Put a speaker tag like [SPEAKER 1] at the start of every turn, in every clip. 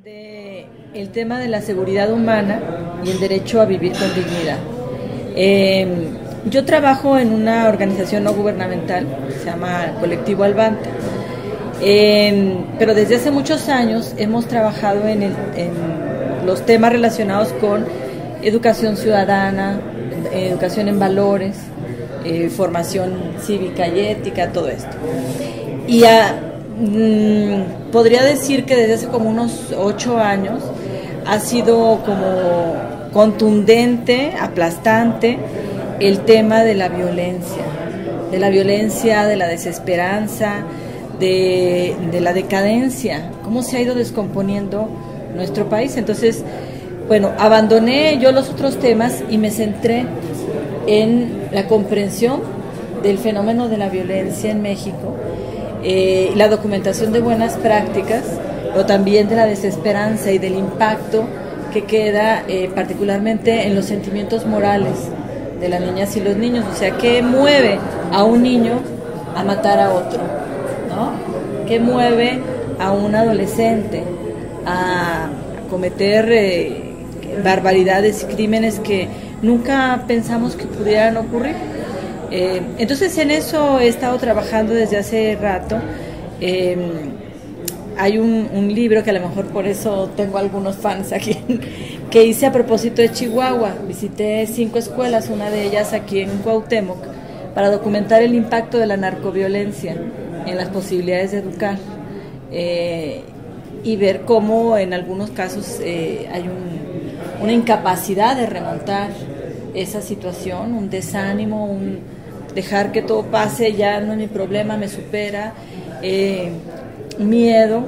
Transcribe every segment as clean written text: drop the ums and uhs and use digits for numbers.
[SPEAKER 1] De el tema de la seguridad humana y el derecho a vivir con dignidad. Yo trabajo en una organización no gubernamental, se llama Colectivo Albanta, pero desde hace muchos años hemos trabajado en los temas relacionados con educación ciudadana, educación en valores, formación cívica y ética, todo esto. Y podría decir que desde hace como unos 8 años ha sido como contundente, aplastante el tema de la violencia, de la desesperanza, de la decadencia, cómo se ha ido descomponiendo nuestro país. Entonces, bueno, abandoné yo los otros temas y me centré en la comprensión del fenómeno de la violencia en México, la documentación de buenas prácticas, pero también de la desesperanza y del impacto que queda particularmente en los sentimientos morales de las niñas y los niños. O sea, ¿qué mueve a un niño a matar a otro? ¿No? ¿Qué mueve a un adolescente a cometer barbaridades y crímenes que nunca pensamos que pudieran ocurrir? Entonces en eso he estado trabajando desde hace rato. Hay un libro que a lo mejor por eso tengo algunos fans aquí, que hice a propósito de Chihuahua. Visité 5 escuelas, una de ellas aquí en Cuauhtémoc, para documentar el impacto de la narcoviolencia en las posibilidades de educar, y ver cómo en algunos casos hay una incapacidad de remontar esa situación, un desánimo, un dejar que todo pase, ya no es mi problema, me supera, miedo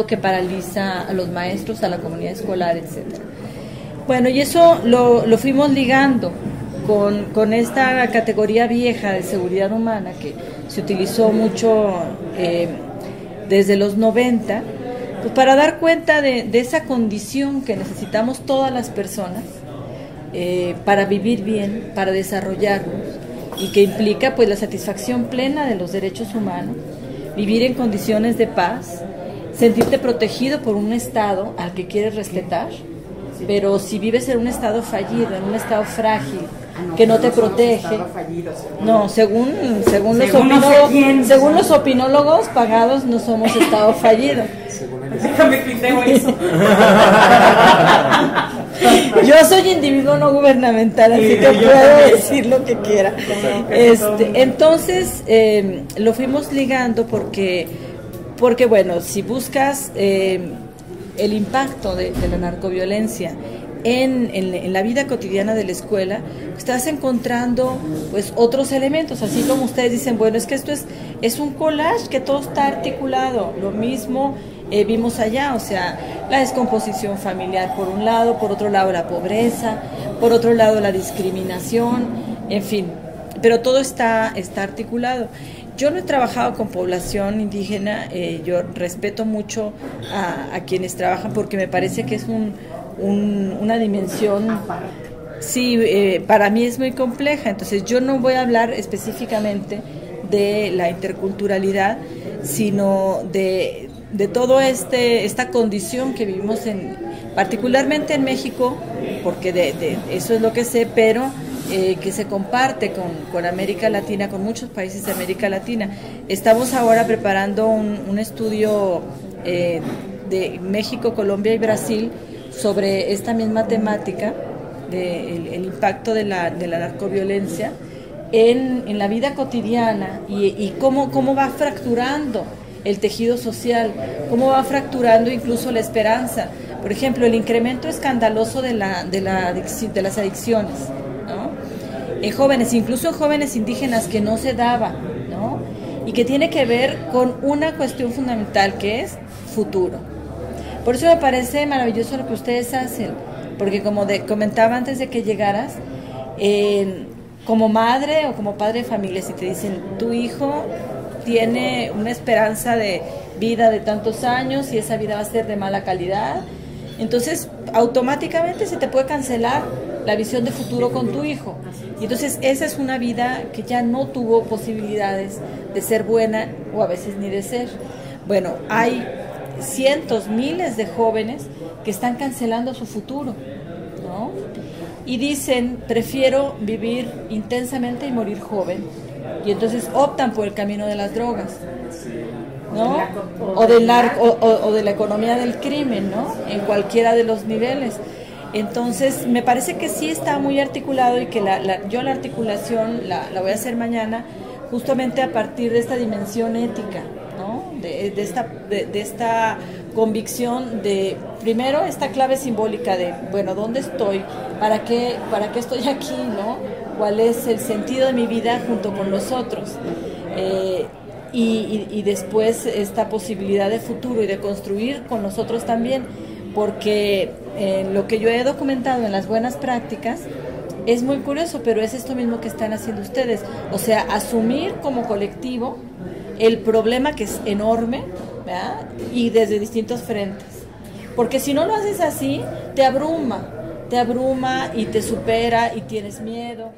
[SPEAKER 1] que paraliza a los maestros, a la comunidad escolar, etcétera. Bueno, y eso lo fuimos ligando con esta categoría vieja de seguridad humana que se utilizó mucho desde los 90, pues para dar cuenta de esa condición que necesitamos todas las personas para vivir bien, para desarrollarnos, y que implica pues la satisfacción plena de los derechos humanos, vivir en condiciones de paz, sentirte protegido por un Estado al que quieres respetar, pero si vives en un Estado fallido, en un Estado frágil, que no te protege, no, según los opinólogos pagados, no somos Estado fallido.
[SPEAKER 2] Déjame tuiteo eso.
[SPEAKER 1] Yo soy individuo no gubernamental, así que puedo decir lo que quiera. Entonces, lo fuimos ligando porque bueno, si buscas el impacto de la narcoviolencia en la vida cotidiana de la escuela, estás encontrando pues otros elementos, así como ustedes dicen, bueno, es que esto es un collage que todo está articulado. Lo mismo vimos allá, o sea, la descomposición familiar por un lado, por otro lado la pobreza, por otro lado la discriminación, en fin, pero todo está articulado. Yo no he trabajado con población indígena, yo respeto mucho a quienes trabajan porque me parece que es una dimensión, sí, para mí es muy compleja. Entonces yo no voy a hablar específicamente de la interculturalidad, sino de todo esta condición que vivimos particularmente en México, porque de eso es lo que sé, pero que se comparte con América Latina, con muchos países de América Latina. Estamos ahora preparando un estudio de México, Colombia y Brasil sobre esta misma temática, el impacto de la narcoviolencia en la vida cotidiana y cómo va fracturando el tejido social, cómo va fracturando incluso la esperanza. Por ejemplo, el incremento escandaloso de las adicciones, ¿no? En jóvenes, incluso en jóvenes indígenas, que no se daba, ¿no? Y que tiene que ver con una cuestión fundamental, que es futuro. Por eso me parece maravilloso lo que ustedes hacen, porque como comentaba antes de que llegaras, como madre o como padre de familia, si te dicen, tu hijo tiene una esperanza de vida de tantos años y esa vida va a ser de mala calidad, entonces automáticamente se te puede cancelar la visión de futuro con tu hijo. Y entonces esa es una vida que ya no tuvo posibilidades de ser buena o a veces ni de ser. Bueno, hay cientos, miles de jóvenes que están cancelando su futuro, ¿no? Y dicen, prefiero vivir intensamente y morir joven. Y entonces optan por el camino de las drogas, ¿no? O de la economía del crimen, ¿no? En cualquiera de los niveles. Entonces, me parece que sí está muy articulado y que yo la articulación la voy a hacer mañana, justamente a partir de esta dimensión ética, ¿no? De esta convicción de, primero, esta clave simbólica de, bueno, ¿dónde estoy? ¿Para qué estoy aquí, no? ¿Cuál es el sentido de mi vida junto con los otros? Y después esta posibilidad de futuro y de construir con nosotros también, porque lo que yo he documentado en las buenas prácticas es muy curioso, pero es esto mismo que están haciendo ustedes, o sea, asumir como colectivo el problema, que es enorme, ¿verdad? Y desde distintos frentes, porque si no lo haces así, te abruma y te supera y tienes miedo.